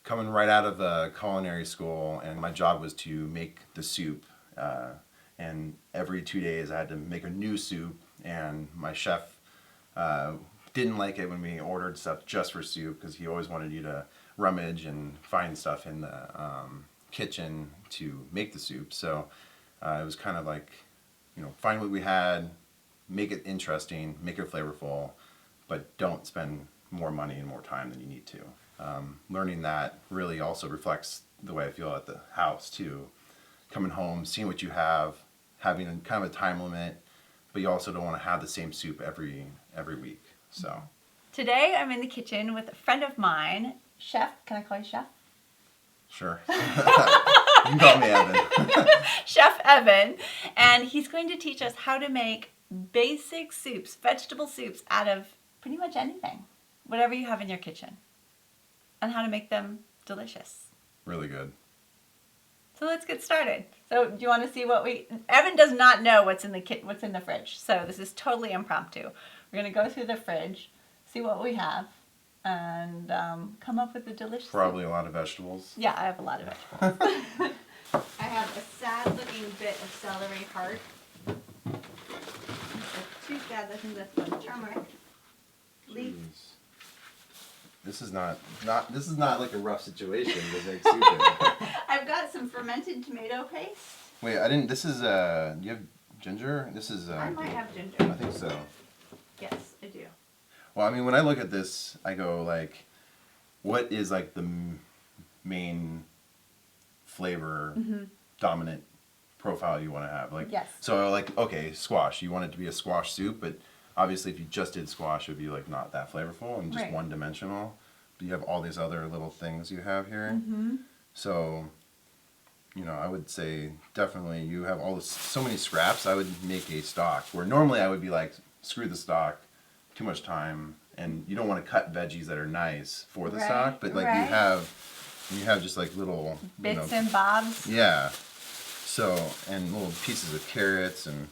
coming right out of culinary school, and my job was to make the soup. And every 2 days I had to make a new soup, and my chef didn't like it when we ordered stuff just for soup because he always wanted you to rummage and find stuff in the kitchen to make the soup. So it was kind of like, find what we had, make it interesting, make it flavorful, but don't spend more money and more time than you need to. Learning that really also reflects the way I feel at the house too. Coming home, seeing what you have, having a kind of a time limit, but you also don't want to have the same soup every week. So today I'm in the kitchen with a friend of mine, Chef. Can I call you Chef? Sure. You can call me Evan. Chef Evan, and he's going to teach us how to make basic soups, vegetable soups out of pretty much anything, whatever you have in your kitchen, and how to make them delicious. Really good. So let's get started. So do you want to see what Evan does not know what's in the fridge. So this is totally impromptu. We're going to go through the fridge, see what we have, and come up with a delicious Probably soup. a lot of vegetables. Yeah, I have a lot of vegetables. I have a sad-looking bit of celery heart. Too bad, I think that's one turmeric. Leaf. This is not like a rough situation to make soup in. I've got some fermented tomato paste. Wait, I didn't. This is do you have ginger? This is. I might have ginger. I think so. Yes, I do. Well, I mean, when I look at this, I go like, what is like the main flavor dominant profile you want to have? Like, yes. So like, okay, squash. You want it to be a squash soup, but obviously, if you just did squash, it would be like not that flavorful and just one-dimensional. But you have all these other little things you have here. So, I would say definitely you have so many scraps. I would make a stock where normally I would be like, screw the stock, too much time, and you don't want to cut veggies that are nice for the stock. But like you have just like little bits and bobs. Yeah. So and little pieces of carrots and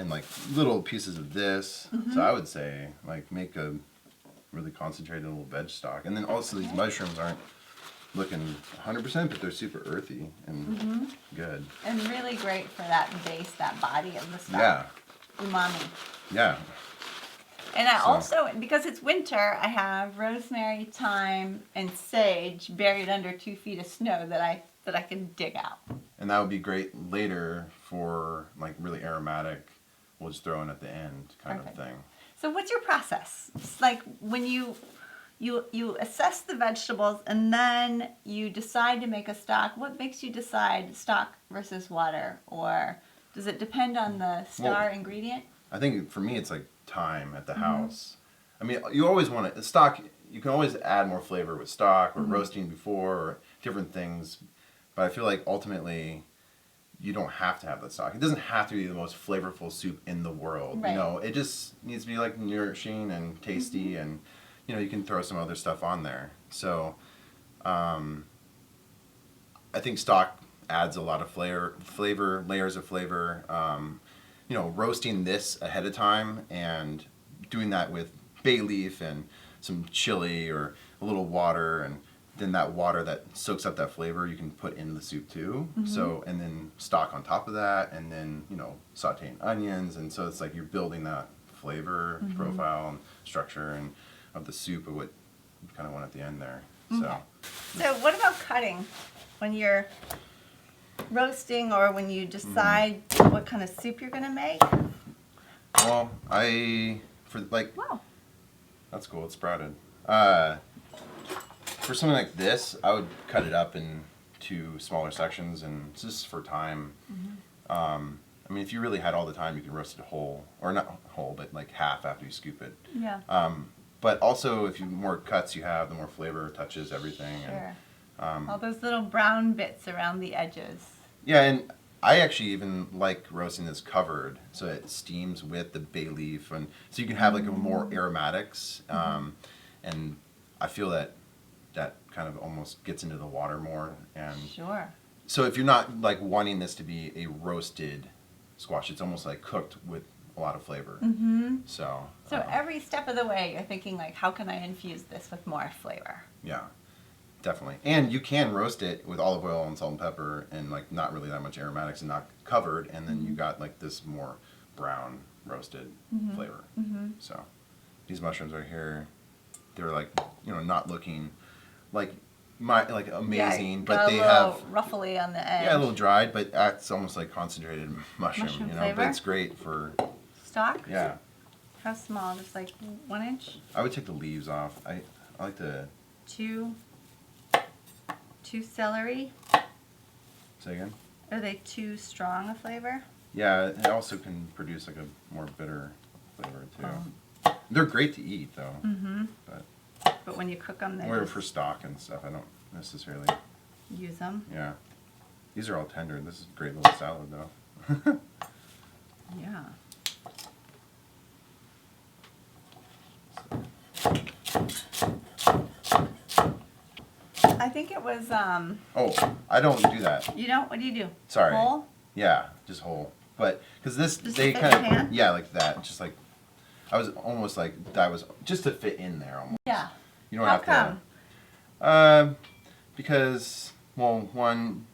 like little pieces of this. So I would say like make a really concentrated little veg stock. And then also these mushrooms aren't looking 100%, but they're super earthy and good. And really great for that base, that body of the stock. Yeah. Umami. Yeah. And I also, because it's winter, I have rosemary, thyme, and sage buried under 2 feet of snow that I can dig out. And that would be great later for like really aromatic. We'll just throw in at the end kind of thing. So what's your process? It's like when you assess the vegetables and then you decide to make a stock. What makes you decide stock versus water? Or does it depend on the star ingredient? I think for me it's like time at the house. I mean, you always want to stock. You can always add more flavor with stock or roasting before or different things. But I feel like ultimately you don't have to have the stock. It doesn't have to be the most flavorful soup in the world. Right. It just needs to be like nourishing and tasty, and you can throw some other stuff on there. So I think stock adds a lot of flavor, layers of flavor. Roasting this ahead of time and doing that with bay leaf and some chili or a little water, and then that water that soaks up that flavor you can put in the soup too. So, and then stock on top of that, and then sauteing onions, and so it's like you're building that flavor profile and structure and of the soup of what you kind of want at the end there. So what about cutting when you're roasting or when you decide what kind of soup you're going to make? Well, Wow. That's cool. It sprouted. For something like this, I would cut it up into smaller sections, and it's just for time. I mean, if you really had all the time, you could roast it whole, or not whole, but like half after you scoop it. Yeah. But also, if the more cuts you have, the more flavor touches everything. Sure. And, all those little brown bits around the edges. Yeah, and I actually even like roasting this covered, so it steams with the bay leaf, and so you can have like a more aromatics, and I feel that kind of almost gets into the water more. And Sure. so if you're not like wanting this to be a roasted squash, it's almost like cooked with a lot of flavor. So every step of the way, you're thinking like, how can I infuse this with more flavor? Yeah, definitely. And you can roast it with olive oil and salt and pepper and like not really that much aromatics and not covered, and then you got like this more brown roasted flavor. So these mushrooms right here, they're like, you know, not looking like amazing, but they have ruffly on the edge. yeah, a little dried, but that's almost like concentrated mushroom, you know. Flavor? But it's great for Stock? yeah. How small? Just like 1 inch? I would take the leaves off. I like to Two celery? say again. Are they too strong a flavor? Yeah, it also can produce like a more bitter flavor too. Oh. They're great to eat though. But when you cook them, they Or just for stock and stuff. I don't necessarily. use them. Yeah. These are all tender. This is a great little salad though. Yeah. I think it was, Oh, I don't do that. you don't, what do you do? Sorry. Whole? Yeah, just whole. But because this, Just they to fit kind in the pan? of yeah, like that. Just like I was almost like that was just to fit in there almost. Yeah. You don't How have come? to. Because well, one,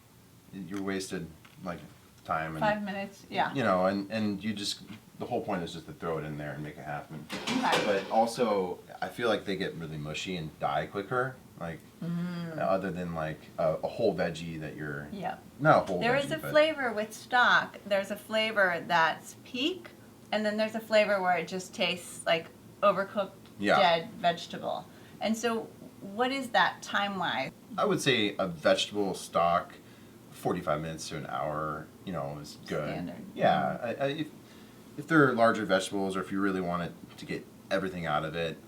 you're wasted like time and 5 minutes, yeah. you know, and you just the whole point is just to throw it in there and make it happen. Okay. But also, I feel like they get really mushy and die quicker. Like other than like a whole veggie that you're Yeah. not a whole. There veggie, is a but- flavor with stock. There's a flavor that's peak, and then there's a flavor where it just tastes like overcooked Yeah. dead vegetable. And so, what is that time-wise? I would say a vegetable stock, 45 minutes to an hour, you know, is good. Standard. Yeah. If they're larger vegetables or if you really want it to get everything out of it,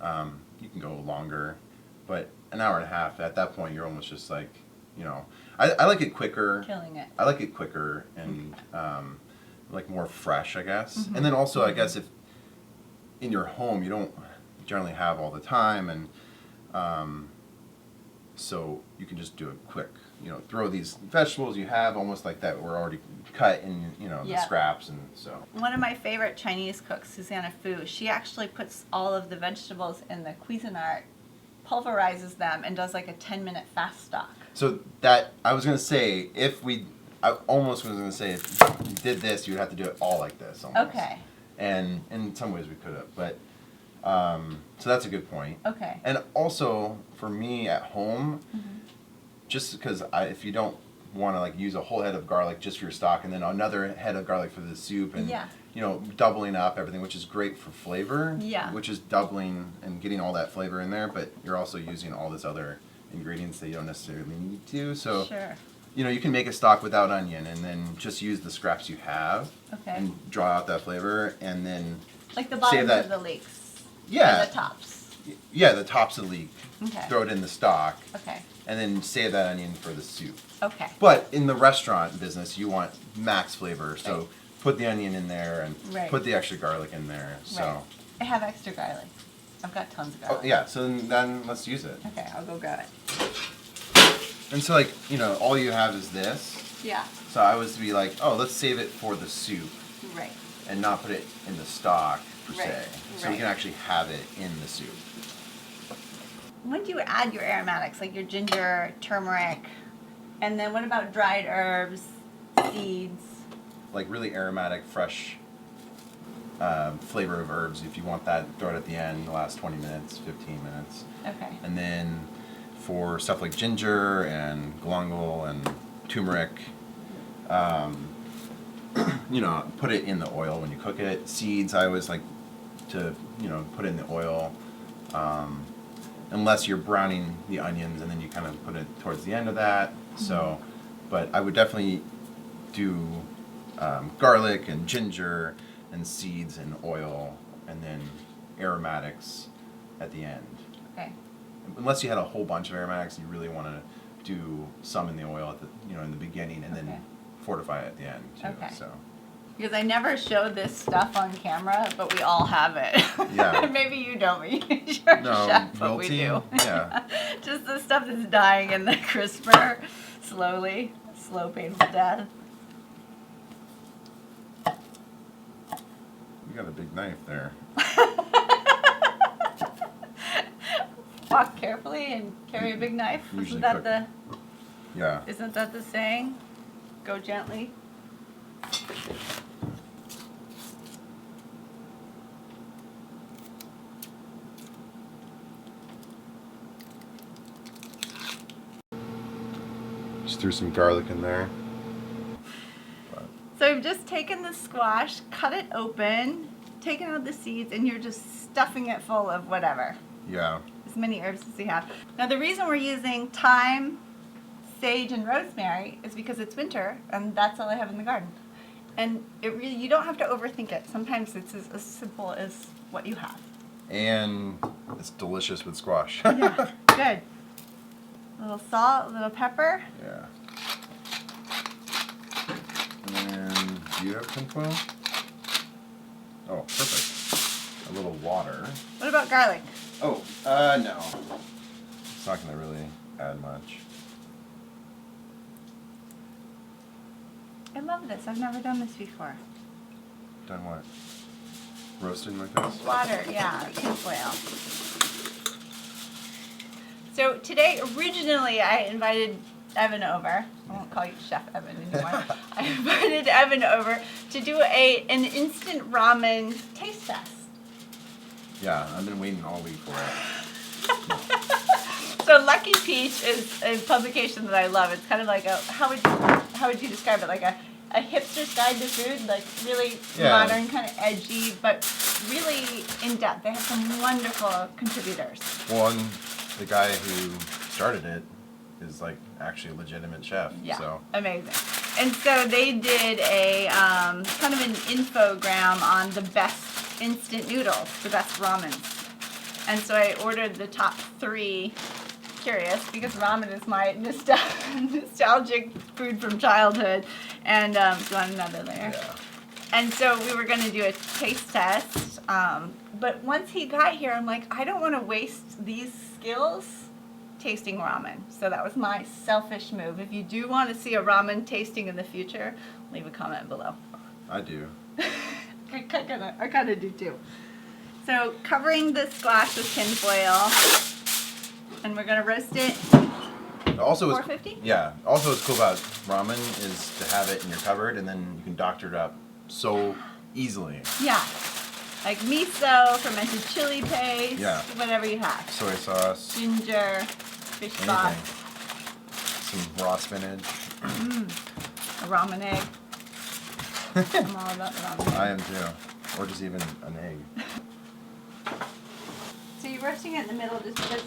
you can go longer. But an hour and a half, at that point, you're almost just like, you know, I like it quicker. Killing it. I like it quicker and like more fresh, I guess. And then also, I guess if in your home you don't generally have all the time, and so you can just do it quick. You know, throw these vegetables you have almost like that were already cut in, you know, the Yeah. scraps, and so. One of my favorite Chinese cooks, Susanna Fu, she actually puts all of the vegetables in the Cuisinart, pulverizes them, and does like a 10-minute fast stock. So that I was gonna say, I almost was gonna say if you did this, you would have to do it all like this almost. Okay. And in some ways we could have, but so that's a good point. Okay. And also for me at home, just because if you don't want to like use a whole head of garlic just for your stock, and then another head of garlic for the soup, and Yeah. you know, doubling up everything, which is great for flavor. Yeah. Which is doubling and getting all that flavor in there, but you're also using all this other ingredients that you don't necessarily need to. So Sure. you know, you can make a stock without onion and then just use the scraps you have Okay. and draw out that flavor, and then Like the bottoms that- of the leeks. Yeah. And the tops. yeah, the tops of the leek, Okay. throw it in the stock, Okay. and then save that onion for the soup. Okay. But in the restaurant business, you want max flavor, so Right. put the onion in there and Right. put the extra garlic in there. So, Right. I have extra garlic. I've got tons of garlic. oh, yeah, so then let's use it. Okay, I'll go grab it. And so, like, you know, all you have is this. Yeah. So I was to be like, oh, let's save it for the soup Right. and not put it in the stock per Right, se. So right. you can actually have it in the soup. When do you add your aromatics, like your ginger, turmeric, and then what about dried herbs, seeds? Like really aromatic, fresh flavor of herbs. If you want that, throw it at the end, the last 20 minutes, 15 minutes. Okay. And then for stuff like ginger and galangal and turmeric, you know, put it in the oil when you cook it. Seeds, I always like to, you know, put it in the oil. Unless you're browning the onions, and then you kind of put it towards the end of that. So, but I would definitely do garlic and ginger and seeds and oil, and then aromatics at the end. Okay. Unless you had a whole bunch of aromatics, you really want to do some in the oil at the, you know, in the beginning, and Okay. then fortify it at the end too. Okay. So Because I never show this stuff on camera, but we all have it. Yeah. Maybe you don't, but you're a no, chef, but we wilting, do. yeah. Just the stuff that's dying in the crisper, slowly, slow, painful death. You got a big knife there. walk carefully and carry a big knife. Usually Yeah. Isn't that the saying? Go gently. Just threw some garlic in there. So I've just taken the squash, cut it open, taken out the seeds, and you're just stuffing it full of whatever. Yeah. As many herbs as you have. Now the reason we're using thyme, sage, and rosemary is because it's winter, and that's all I have in the garden. And it really, you don't have to overthink it. Sometimes it's as simple as what you have. And it's delicious with squash. Yeah, good. A little salt, a little pepper. Yeah. And do you have tinfoil? Oh, perfect. A little water. What about garlic? Oh, no. It's not going to really add much. I love this. I've never done this before. Done what? Roasted like this? Water, yeah, tinfoil. So today, originally, I invited Evan over. I won't call you Chef Evan anymore. I invited Evan over to do an instant ramen taste test. Yeah, I've been waiting all week for it. So Lucky Peach is a publication that I love. It's kind of like a, how would you describe it? Like a hipster's guide to food, like really modern, kind of edgy, but really in depth. They have some wonderful contributors. One, the guy who started it is like actually a legitimate chef. Yeah, so. Amazing. And so they did a kind of an infogram on the best instant noodles, the best ramens. And so I ordered the top 3. Curious because ramen is my nostalgic food from childhood. And do you want another layer? Yeah. And so we were going to do a taste test. But once he got here, I'm like, I don't want to waste these skills tasting ramen. So that was my selfish move. If you do want to see a ramen tasting in the future, leave a comment below. I do. I kind of do too. So covering the squash with tinfoil, and we're gonna roast it. Also, 450? Yeah. Also, what's cool about ramen is to have it in your cupboard, and then you can doctor it up so easily. Yeah, like miso, fermented chili paste, whatever you have. Soy sauce. Ginger, fish sauce. Some raw spinach. A ramen egg. I'm all about the ramen egg. I am too. Or just even an egg. So you're roasting it in the middle just because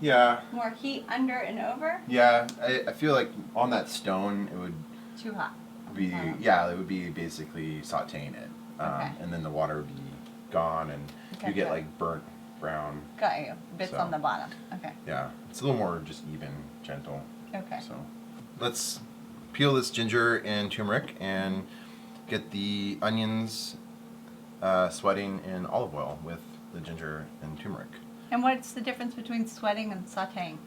Yeah. more heat under and over? Yeah, I feel like on that stone it would Too hot. be, it would be basically sauteing it. Okay. And then the water would be gone and you get like burnt brown. Got you. Bits So. on the bottom. Okay. Yeah, it's a little more just even, gentle. Okay. So let's peel this ginger and turmeric and get the onions sweating in olive oil with the ginger and turmeric. And what's the difference between sweating and sauteing?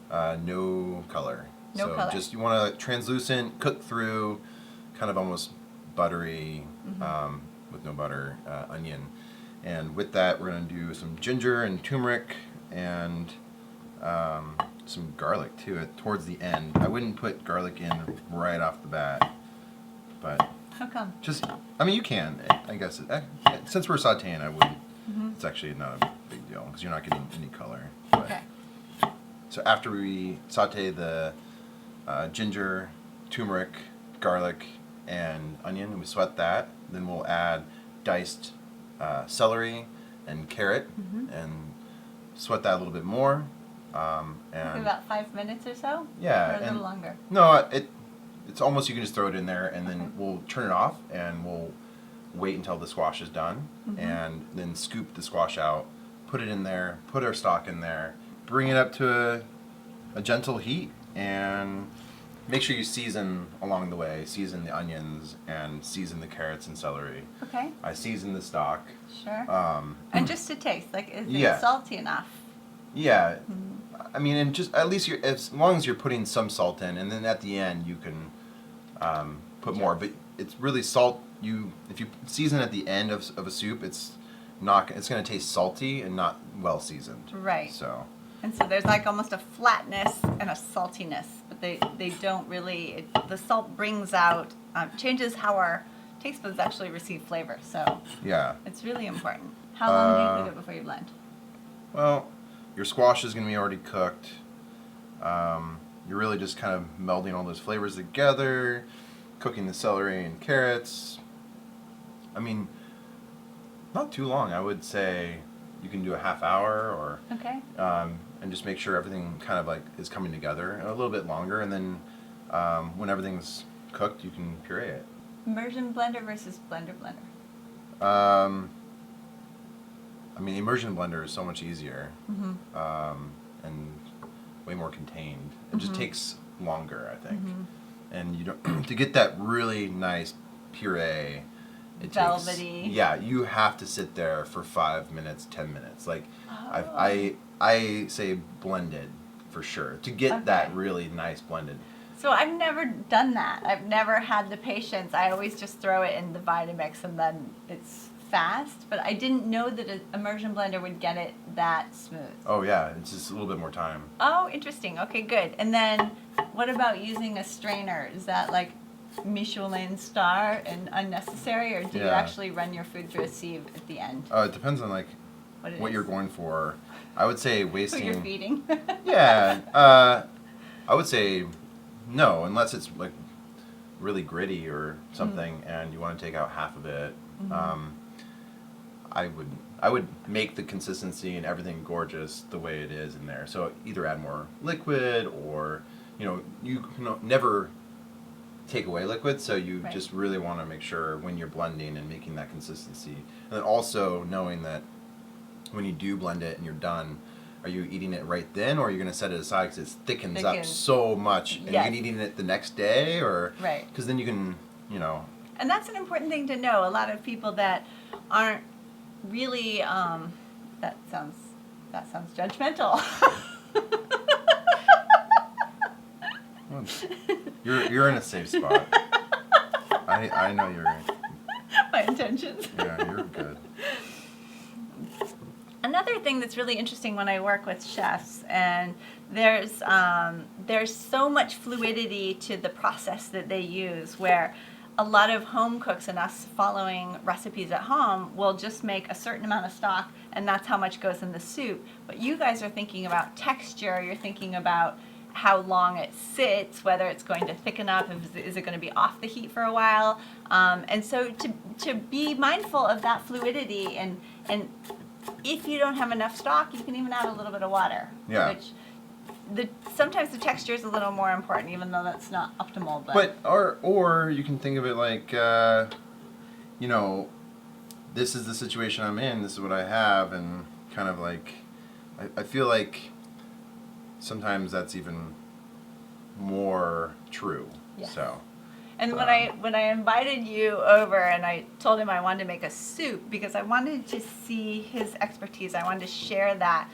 No color. No so color. Just you want to translucent, cook through, kind of almost buttery, with no butter, onion. And with that, we're going to do some ginger and turmeric and some garlic too towards the end. I wouldn't put garlic in right off the bat, but How come? just, I mean, you can, I guess. Since we're sauteing, I wouldn't. It's actually not a big deal because you're not getting any color. But, Okay. so after we saute the ginger, turmeric, garlic, and onion, we sweat that. Then we'll add diced celery and carrot and sweat that a little bit more. And About 5 minutes or so? yeah, Or a and little longer? No, it's almost, you can just throw it in there and then we'll turn it off and we'll wait until the squash is done and then scoop the squash out, put it in there, put our stock in there, bring it up to a gentle heat and make sure you season along the way. Season the onions and season the carrots and celery. Okay. I season the stock. Sure. And just to taste, like, is Yeah. it salty enough? Yeah. I mean, and just at least as long as you're putting some salt in, and then at the end you can put more. But it's really salt. If you season at the end of a soup, it's it's going to taste salty and not well seasoned. Right. So. And so there's like almost a flatness and a saltiness, but they don't really, the salt brings out, changes how our taste buds actually receive flavor. So Yeah. it's really important. How long do you leave it before you blend? Well, your squash is going to be already cooked. You're really just kind of melding all those flavors together, cooking the celery and carrots. I mean, not too long. I would say you can do a half hour or Okay. and just make sure everything kind of like is coming together, and a little bit longer, and then when everything's cooked, you can puree it. Immersion blender versus blender. I mean, immersion blender is so much easier and way more contained. It just takes longer, I think, and you don't to get that really nice puree. It Velvety. takes, yeah, you have to sit there for 5 minutes, 10 minutes. Like, Oh. I say blended for sure to get that really nice blended. So I've never done that. I've never had the patience. I always just throw it in the Vitamix and then it's fast. But I didn't know that an immersion blender would get it that smooth. Oh yeah, it's just a little bit more time. Oh, interesting. Okay, good. And then what about using a strainer? Is that like Michelin star and unnecessary, or do you Yeah. actually run your food through a sieve at the end? It depends on like What it what is? you're going for. I would say Who wasting. you're feeding? Yeah, I would say no, unless it's like really gritty or something, and you want to take out half of it. I would make the consistency and everything gorgeous the way it is in there. So either add more liquid, or you can never take away liquid, so you Right. just really want to make sure when you're blending and making that consistency, and then also knowing that when you do blend it and you're done, are you eating it right then, or are you going to set it aside because it thickens up so much, and Yes. you're eating it the next day, or Right. because then you can, And that's an important thing to know. A lot of people that aren't really that sounds judgmental. well, you're in a safe spot. I know you're. My intentions. Yeah, you're good. Another thing that's really interesting when I work with chefs, and there's so much fluidity to the process that they use, where a lot of home cooks and us following recipes at home will just make a certain amount of stock, and that's how much goes in the soup. But you guys are thinking about texture, you're thinking about how long it sits, whether it's going to thicken up, is it going to be off the heat for a while, and so to be mindful of that fluidity, and if you don't have enough stock, you can even add a little bit of water. Yeah. Which sometimes the texture is a little more important, even though that's not optimal. But or you can think of it like, this is the situation I'm in. This is what I have, and kind of like, I feel like sometimes that's even more true. Yes. So. And when I invited you over and I told him I wanted to make a soup because I wanted to see his expertise, I wanted to share that.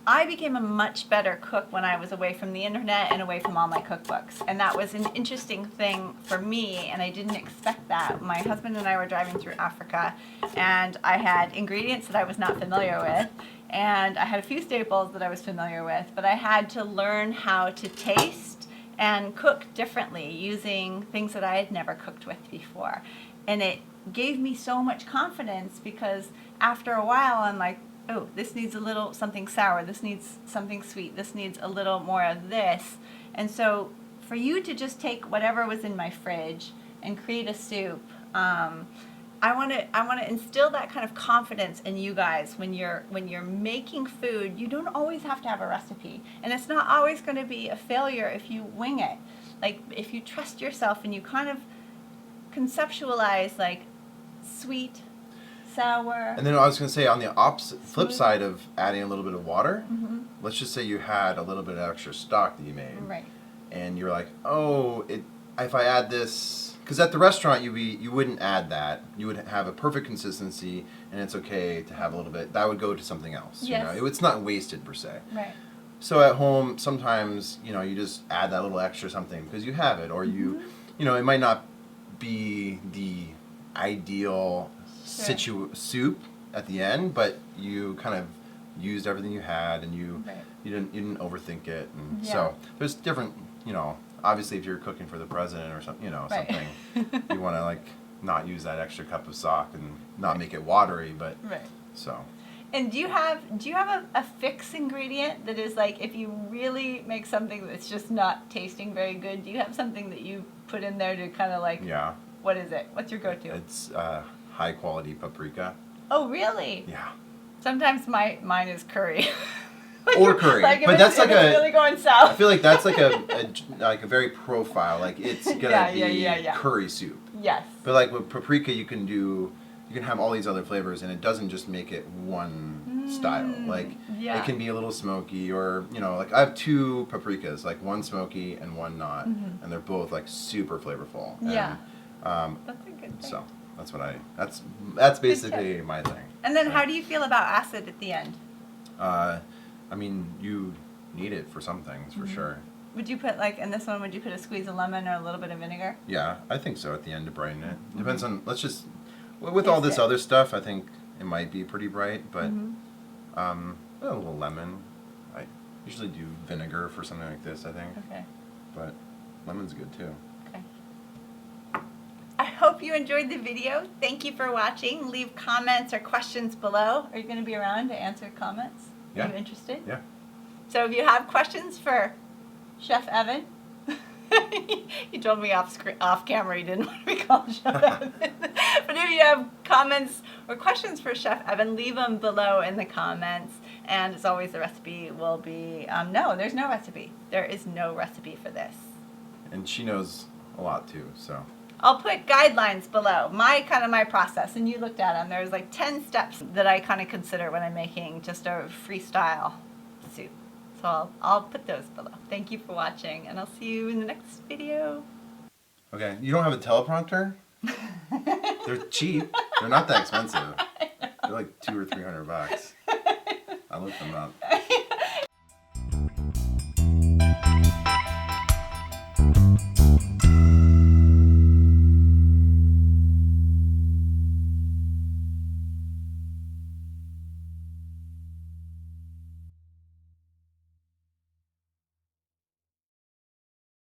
I became a much better cook when I was away from the internet and away from all my cookbooks. And that was an interesting thing for me, and I didn't expect that. My husband and I were driving through Africa, and I had ingredients that I was not familiar with, and I had a few staples that I was familiar with, but I had to learn how to taste and cook differently using things that I had never cooked with before. And it gave me so much confidence, because after a while I'm like, oh, this needs a little something sour, this needs something sweet, this needs a little more of this. And so for you to just take whatever was in my fridge and create a soup, I want to instill that kind of confidence in you guys when you're making food. You don't always have to have a recipe, and it's not always going to be a failure if you wing it. Like, if you trust yourself and you kind of conceptualize like sweet, sour. And then I was going to say, on the flip side of adding a little bit of water, let's just say you had a little bit of extra stock that you made, Right. and you're like, oh, if I add this. Because at the restaurant, you wouldn't add that. You would have a perfect consistency, and it's okay to have a little bit. That would go to something else. Yes. It's not wasted per se. Right. So at home, sometimes you just add that little extra something because you have it, or it might not be the ideal soup, at the end, but you kind of used everything you had, and you didn't overthink it, and so there's different, obviously if you're cooking for the president or something, something you want to like not use that extra cup of stock and not make it watery, but so. And do you have a fixed ingredient that is like, if you really make something that's just not tasting very good, do you have something that you put in there to kind of like, what is it? What's your go-to? It's high quality paprika. Oh, really? Yeah. Sometimes mine is curry. Or curry, like but that's like a. Really going south. I feel like that's like a very profile. Like it's gonna be curry soup. Yes. But like with paprika, you can have all these other flavors, and it doesn't just make it one style. Like it can be a little smoky, or like I have 2 paprikas, like one smoky and one not, and they're both like super flavorful. Yeah. And, that's a good thing. So that's basically my thing. And then how do you feel about acid at the end? I mean, you need it for some things, for sure. Would you put, like, in this one, would you put a squeeze of lemon or a little bit of vinegar? Yeah, I think so at the end to brighten it. Depends on, with all this other stuff, I think it might be pretty bright, but a little lemon. I usually do vinegar for something like this, I think. Okay. But lemon's good too. Okay. I hope you enjoyed the video. Thank you for watching. Leave comments or questions below. Are you going to be around to answer comments? Yeah. Are you interested? Yeah. So if you have questions for Chef Evan, you told me off camera you didn't want to be called Chef Evan. But if you have comments or questions for Chef Evan, leave them below in the comments. And as always, the recipe will be, no, there's no recipe. There is no recipe for this. And she knows a lot too, so. I'll put guidelines below, my process, and you looked at them. There's like 10 steps that I kind of consider when I'm making just a freestyle soup. So I'll put those below. Thank you for watching, and I'll see you in the next video. Okay, you don't have a teleprompter? They're cheap. They're not that expensive. They're like $200 or $300. I looked them up.